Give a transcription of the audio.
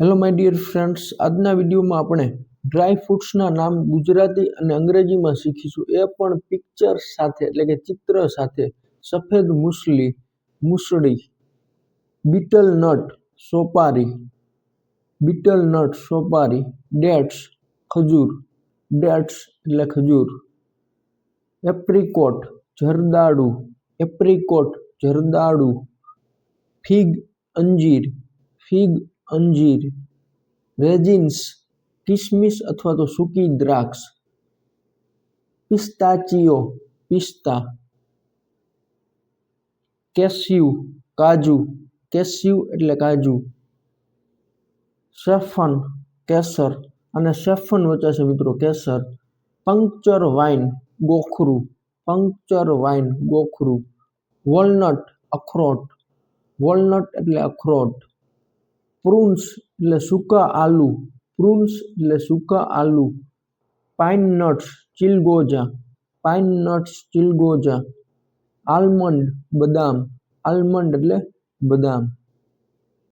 Hello my dear friends, આજના વિડીયોમાં આપણે ડ્રાય ફ્રૂટ્સના નામ ગુજરાતી અને અંગ્રેજીમાં શીખીશું, એ પણ પિક્ચર સાથે એટલે કે ચિત્ર સાથે. સફેદ મૂસળી, બીટલ નટ સોપારી, ડેટ્સ ખજૂર, ડેટ્સ એટલે ખજૂર, એપ્રિકોટ જરદાળુ, ફિગ અંજીર, રેઝિન્સ કિસમિસ અથવા તો સૂકી દ્રાક્ષ, પિસ્તાચિયો પિસ્તા, કેસ્યુ એટલે કાજુ, સેફન કેસર અને સેફન વચ્ચે મિત્રો કેસર, પંક્ચર વાઇન ગોખરું, વોલનટ એટલે અખરોટ, પ્રૂન્સ એટલે સૂકા આલુ, પાઇન નટ્સ ચિલગોજા, આલમંડ એટલે બદામ,